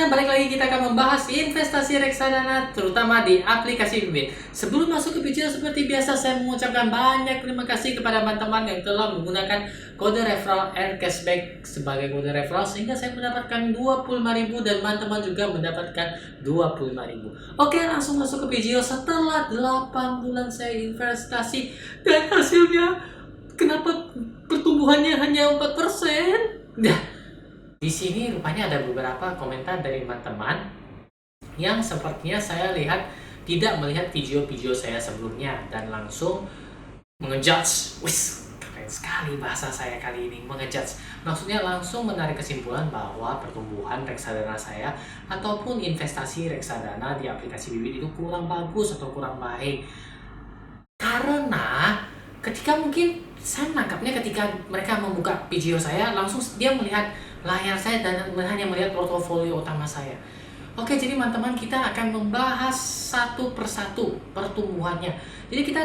semuanya, balik lagi kita akan membahas investasi reksadana terutama di aplikasi Bibit. Sebelum masuk ke video seperti biasa, saya mengucapkan banyak terima kasih kepada teman-teman yang telah menggunakan kode referral Air Cashback sebagai kode referral sehingga saya mendapatkan 25.000 dan teman-teman juga mendapatkan 25.000. Oke, langsung masuk ke video. Setelah 8 bulan saya investasi dan hasilnya kenapa pertumbuhannya hanya 4%? Nah, di sini rupanya ada beberapa komentar dari teman-teman yang sepertinya saya lihat tidak melihat video-video saya sebelumnya dan langsung mengejudge. Wis, keren sekali bahasa saya kali ini, mengejudge. Maksudnya langsung menarik kesimpulan bahwa pertumbuhan reksadana saya ataupun investasi reksadana di aplikasi Bibit itu kurang bagus atau kurang baik. Karena ketika mungkin saya menangkapnya ketika mereka membuka video saya, langsung dia melihat layar saya dan hanya melihat portofolio utama saya. Oke, jadi teman-teman kita akan membahas satu persatu pertumbuhannya. Jadi kita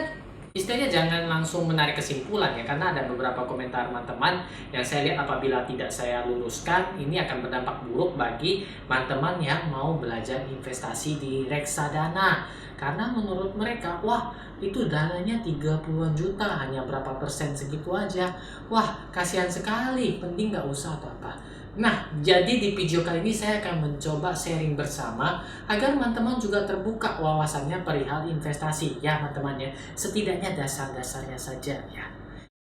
istilahnya jangan langsung menarik kesimpulan ya, karena ada beberapa komentar teman-teman yang saya lihat apabila tidak saya luruskan, ini akan berdampak buruk bagi teman-teman yang mau belajar investasi di reksadana. Karena menurut mereka, wah itu dananya 30-an juta, hanya berapa persen segitu aja. Wah, kasihan sekali, penting nggak usah atau apa. Nah, jadi di video kali ini saya akan mencoba sharing bersama agar teman-teman juga terbuka wawasannya perihal investasi ya teman-teman ya. Setidaknya dasar-dasarnya saja ya.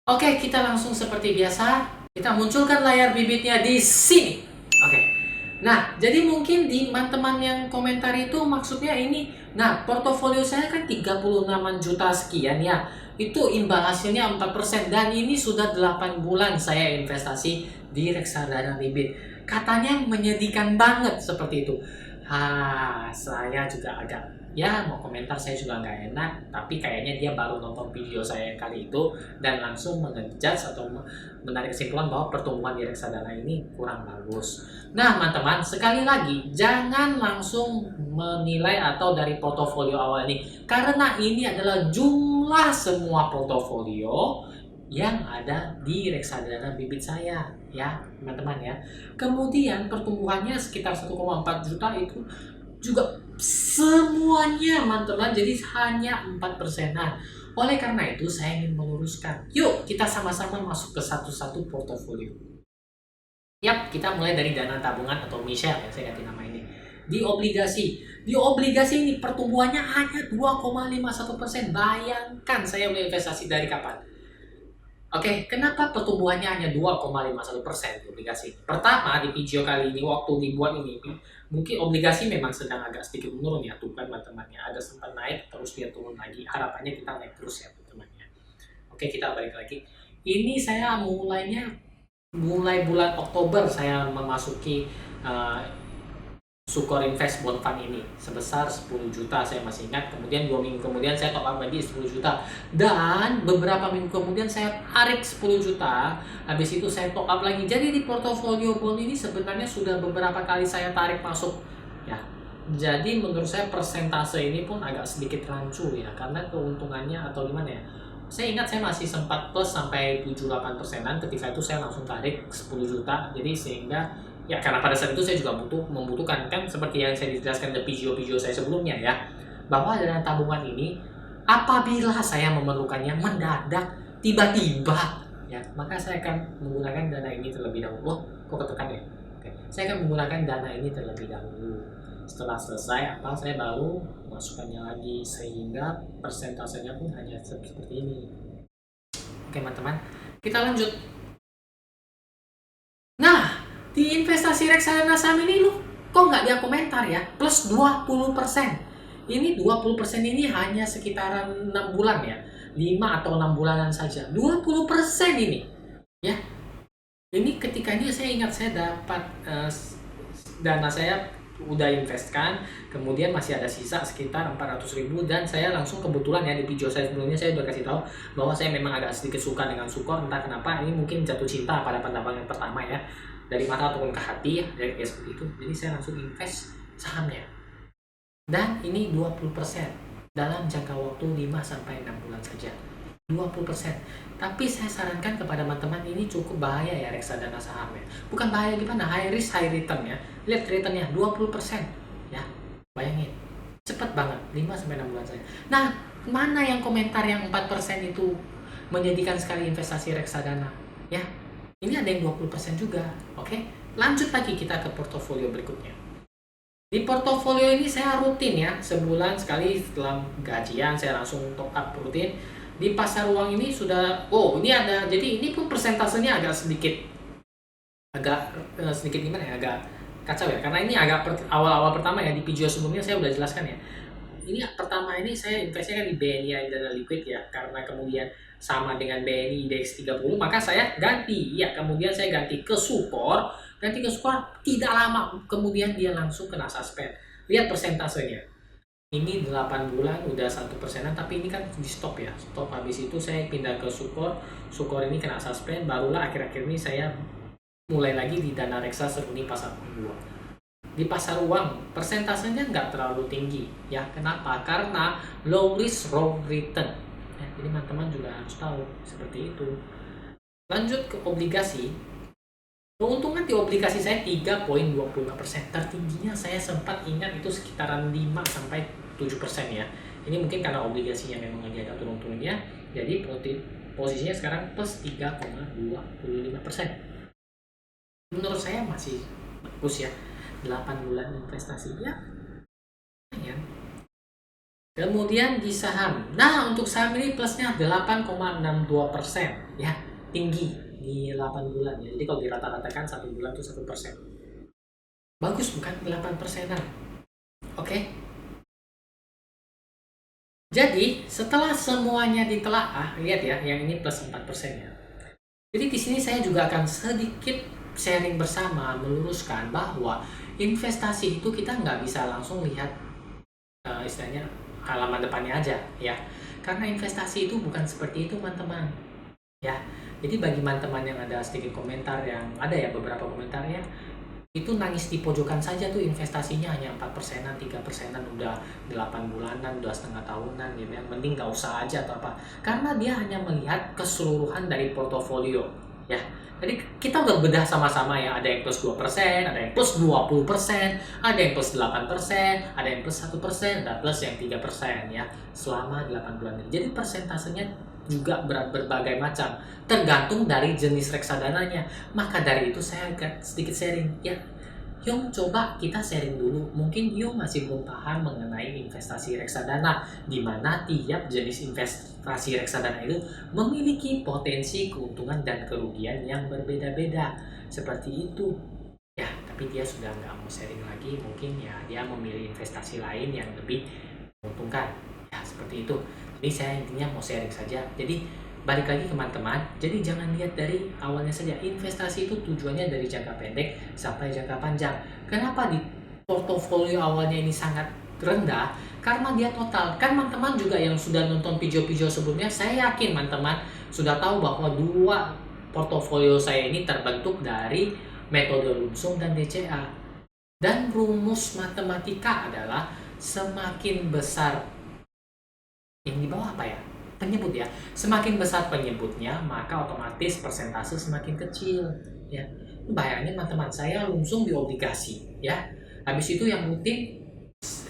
Oke, kita langsung seperti biasa, kita munculkan layar bibitnya di sini. Oke. Nah, jadi mungkin di teman-teman yang komentar itu maksudnya ini, nah portofolio saya kan 36 juta sekian ya. Itu imbal hasilnya 4% dan ini sudah 8 bulan saya investasi di reksadana Bibit. Katanya menyedihkan banget seperti itu. Saya juga agak mau komentar, saya juga nggak enak, tapi kayaknya dia baru nonton video saya yang kali itu dan langsung mengejudge atau menarik kesimpulan bahwa pertumbuhan di reksadana ini kurang bagus. Nah teman-teman, sekali lagi jangan langsung menilai atau dari portofolio awal ini, karena ini adalah jumlah semua portofolio yang ada di reksadana Bibit saya ya teman-teman ya. Kemudian pertumbuhannya sekitar 1,4 juta itu juga semuanya teman-teman, jadi hanya 4%-an. Oleh karena itu saya ingin meluruskan, yuk kita sama-sama masuk ke satu-satu portofolio. Yap, kita mulai dari dana tabungan atau Michelle ya, saya ganti nama ini. Di obligasi ini pertumbuhannya hanya 2,51%. Bayangkan saya mulai investasi dari kapan? Oke, kenapa pertumbuhannya hanya 2,51% di obligasi? Pertama, di video kali ini, waktu dibuat ini, mungkin obligasi memang sedang agak sedikit menurun ya, tuh kan teman-temannya. Ada sempat naik, terus dia turun lagi. Harapannya kita naik terus ya, teman-temannya. Oke, kita balik lagi. Ini saya mulai bulan Oktober saya memasuki Sukor Invest Bond Fund ini sebesar 10 juta, saya masih ingat. Kemudian 2 minggu kemudian saya top up lagi 10 juta dan beberapa minggu kemudian saya tarik 10 juta, habis itu saya top up lagi. Jadi di portofolio bond ini sebenarnya sudah beberapa kali saya tarik masuk ya. Jadi menurut saya persentase ini pun agak sedikit rancu ya, karena keuntungannya atau gimana ya, saya ingat saya masih sempat plus sampai 7-8%-an. Ketika itu saya langsung tarik 10 juta. Jadi sehingga ya, karena pada saat itu saya juga membutuhkan, kan seperti yang saya dijelaskan di video-video saya sebelumnya ya, bahwa dana tabungan ini apabila saya memerlukannya mendadak tiba-tiba ya, maka saya akan menggunakan dana ini terlebih dahulu. Kok ketekan ya? Oke. Saya akan menggunakan dana ini terlebih dahulu. Setelah selesai saya baru masukkannya lagi, sehingga persentasenya pun hanya seperti ini. Oke teman-teman, kita lanjut. Nah, di investasi reksadana saham ini kok nggak dia komentar ya, plus 20%. Ini 20% ini hanya sekitaran 6 bulan ya, 5 atau 6 bulanan saja. 20% ini ya. Ini ketika ini saya ingat saya dapat dana saya udah investkan, kemudian masih ada sisa sekitar 400.000 dan saya langsung kebetulan ya, di video saya sebelumnya saya udah kasih tahu bahwa saya memang agak sedikit suka dengan Sukor, entah kenapa, ini mungkin jatuh cinta pada pendapat yang pertama ya, dari mata ataupun ke hati ya, dari kayak seperti itu. Jadi saya langsung invest sahamnya. Dan ini 20% dalam jangka waktu 5-6 bulan saja. 20%. Tapi saya sarankan kepada teman-teman, ini cukup bahaya ya reksadana saham ya. Bukan bahaya gimana, high risk high return ya. Lihat returnnya 20% ya. Bayangin, cepat banget, 5-6 bulan saja. Nah, mana yang komentar yang 4% itu menjadikan sekali investasi reksadana ya. Ini ada yang 20% juga. Oke, lanjut lagi kita ke portofolio berikutnya. Di portofolio ini saya rutin ya, sebulan sekali setelah gajian saya langsung top up rutin. Di pasar uang ini sudah, ini ada, jadi ini pun persentasenya agak sedikit gimana ya, agak kacau ya, karena ini agak awal-awal pertama ya. Di video sebelumnya saya udah jelaskan ya. Ini pertama ini saya investasikan di BNI Dana Liquid ya, karena kemudian sama dengan BNI IDX 30, maka saya ganti ya, kemudian saya ganti ke Sukor. Tidak lama kemudian dia langsung kena suspend. Lihat persentasenya, ini 8 bulan udah 1%, tapi ini kan di stop ya, stop. Habis itu saya pindah ke Sukor ini kena suspend, barulah akhir-akhir ini saya mulai lagi di dana reksa Seruni pasar uang 2. Di pasar uang persentasenya nggak terlalu tinggi ya. Kenapa? Karena low risk low return ya, jadi teman-teman juga harus tahu seperti itu. Lanjut ke obligasi. Keuntungan di obligasi saya 3,25%. Tertingginya saya sempat ingat itu sekitaran 5-7% ya. Ini mungkin karena obligasinya memang lagi ada turun-turunnya. Jadi posisinya sekarang plus 3,25%. Menurut saya masih bagus ya. 8 bulan investasinya ya. Kemudian di saham. Nah, untuk saham ini plusnya 8,62% ya. Tinggi di 8 bulan ya. Jadi kalau dirata-ratakan 1 bulan itu 1%. Bagus bukan? 8%-an. Oke. Jadi setelah semuanya ditelaah, lihat ya, yang ini plus 4% ya. Jadi di sini saya juga akan sedikit sharing bersama, meluruskan bahwa investasi itu kita nggak bisa langsung lihat istilahnya halaman depannya aja ya. Karena investasi itu bukan seperti itu teman-teman ya. Jadi bagi teman-teman yang ada sedikit komentar, yang ada ya beberapa komentarnya itu nangis di pojokan saja tuh, investasinya hanya 4%-an, 3%-an, udah 8 bulanan, udah setengah tahunan gitu ya, mending nggak usah aja atau apa. Karena dia hanya melihat keseluruhan dari portofolio ya. Jadi kita udah bedah sama-sama ya, ada yang plus 2%, ada yang plus 20%, ada yang plus 8%, ada yang plus 1%, ada plus yang 3% ya, selama 8 bulan ini. Jadi persentasenya juga berbagai macam, tergantung dari jenis reksadananya. Maka dari itu saya akan sedikit sharing ya. Yuk coba kita sharing dulu. Mungkin Yuk masih belum paham mengenai investasi reksadana, di mana tiap jenis investasi reksadana itu memiliki potensi keuntungan dan kerugian yang berbeda-beda. Seperti itu ya. Tapi dia sudah nggak mau sharing lagi, mungkin ya dia memilih investasi lain yang lebih menguntungkan ya, seperti itu. Jadi saya intinya mau sharing saja. Jadi balik lagi teman-teman, jadi jangan lihat dari awalnya saja. Investasi itu tujuannya dari jangka pendek sampai jangka panjang. Kenapa di portofolio awalnya ini sangat rendah? Karena dia total. Kan teman-teman juga yang sudah nonton video-video sebelumnya, saya yakin teman-teman sudah tahu bahwa 2 portofolio saya ini terbentuk dari metode lumsum dan DCA. Dan rumus matematika adalah semakin besar, yang di bawah apa ya? Penyebut ya. Semakin besar penyebutnya, maka otomatis persentase semakin kecil ya. Bayangin teman-teman, saya lumsum di obligasi ya. Habis itu yang rutin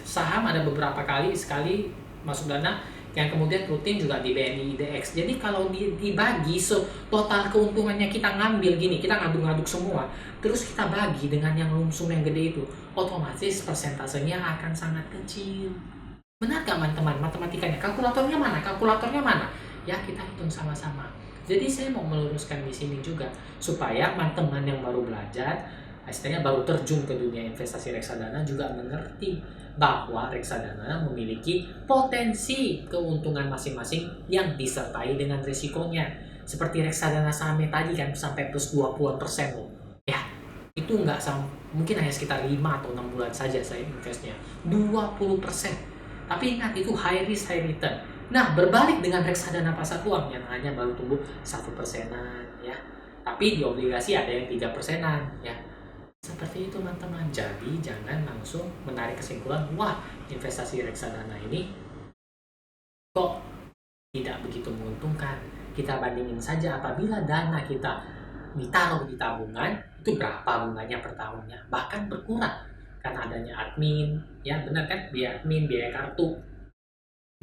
saham ada beberapa sekali masuk dana, yang kemudian rutin juga di BNI IDX. Jadi kalau dibagi total keuntungannya, kita ngambil gini, kita ngaduk-ngaduk semua, terus kita bagi dengan yang lumsum yang gede itu, otomatis persentasenya akan sangat kecil. Benar gak teman-teman matematikanya? Kalkulatornya mana? Ya kita hitung sama-sama. Jadi saya mau meluruskan di sini juga supaya teman-teman yang baru belajar, istilahnya baru terjun ke dunia investasi reksadana, juga mengerti bahwa reksadana memiliki potensi keuntungan masing-masing yang disertai dengan risikonya. Seperti reksadana saham tadi kan sampai plus 20% loh. Ya, itu mungkin hanya sekitar 5 atau 6 bulan saja saya investnya. 20%. Tapi ingat, itu high risk high return. Nah, berbalik dengan reksadana pasar uang yang hanya baru tumbuh 1%-an ya. Tapi di obligasi ada yang 3%-an ya. Seperti itu teman-teman. Jadi jangan langsung menarik kesimpulan, wah investasi reksadana ini kok tidak begitu menguntungkan. Kita bandingin saja apabila dana kita ditaruh di tabungan, itu berapa bunganya per tahunnya, bahkan berkurang karena adanya admin, ya benar kan, biaya admin, biaya kartu.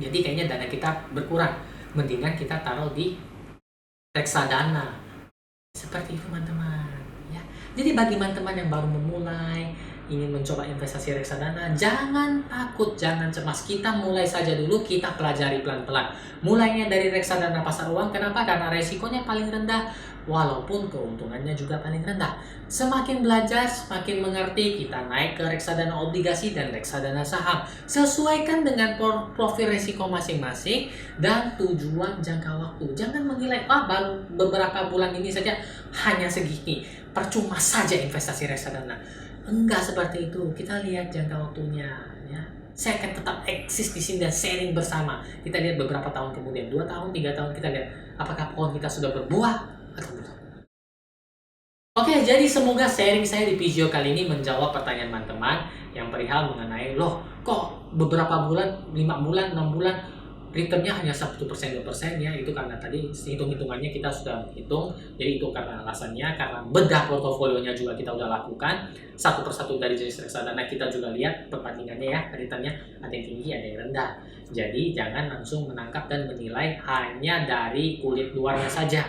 Jadi kayaknya dana kita berkurang, mendingan kita taruh di reksadana. Seperti itu teman-teman, ya. Jadi bagi teman-teman yang baru memulai ingin mencoba investasi reksadana, jangan takut, jangan cemas. Kita mulai saja dulu, kita pelajari pelan-pelan. Mulainya dari reksadana pasar uang. Kenapa? Karena resikonya paling rendah, walaupun keuntungannya juga paling rendah. Semakin belajar, semakin mengerti, kita naik ke reksadana obligasi dan reksadana saham. Sesuaikan dengan profil resiko masing-masing dan tujuan jangka waktu. Jangan menilai, baru beberapa bulan ini saja hanya segini, percuma saja investasi reksadana. Enggak seperti itu. Kita lihat jangka waktunya, ya. Saya akan tetap eksis di sini dan sharing bersama. Kita lihat beberapa tahun kemudian, 2 tahun, 3 tahun, kita lihat apakah pohon kita sudah berbuah atau belum. Oke, jadi semoga sharing saya di video kali ini menjawab pertanyaan teman-teman yang perihal mengenai, loh kok beberapa bulan, 5 bulan, 6 bulan returnnya hanya 1%, 2% ya. Itu karena tadi hitung-hitungannya kita sudah hitung. Jadi itu karena alasannya, karena bedah portofolionya juga kita udah lakukan. Satu persatu dari jenis reksadana kita juga lihat perbandingannya ya, returnnya ada yang tinggi, ada yang rendah. Jadi jangan langsung menangkap dan menilai hanya dari kulit luarnya saja.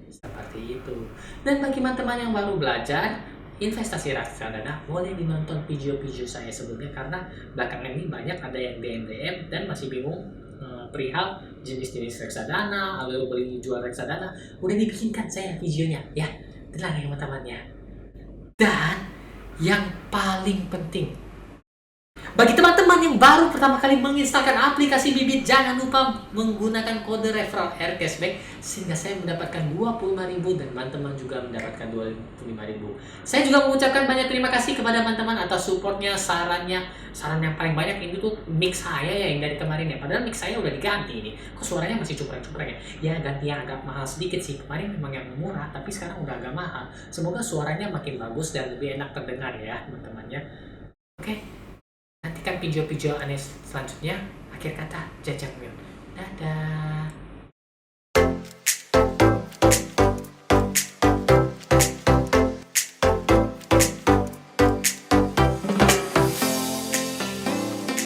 Seperti itu. Dan bagi teman-teman yang baru belajar investasi reksadana, boleh ditonton video-video saya sebelumnya, karena belakangan ini banyak ada yang DM dan masih bingung perihal jenis-jenis reksadana, alur beli jual reksadana. Udah dibikinkan saya videonya ya, tenang ya teman-teman ya. Dan yang paling penting, bagi teman-teman yang baru pertama kali menginstalkan aplikasi Bibit, jangan lupa menggunakan kode referral cashback sehingga saya mendapatkan 25.000 dan teman-teman juga mendapatkan 25.000. Saya juga mengucapkan banyak terima kasih kepada teman-teman atas supportnya, sarannya. Saran yang paling banyak ini tuh mix saya ya, yang dari kemarin ya. Padahal mix saya udah diganti ini. Kok suaranya masih cupreng-cupreng ya? Ya ganti yang agak mahal sedikit sih. Kemarin memang yang murah, tapi sekarang udah agak mahal. Semoga suaranya makin bagus dan lebih enak terdengar ya teman-teman ya. Oke. Nantikan video-video aneh selanjutnya. Akhir kata, Jajang Mil. Dadah.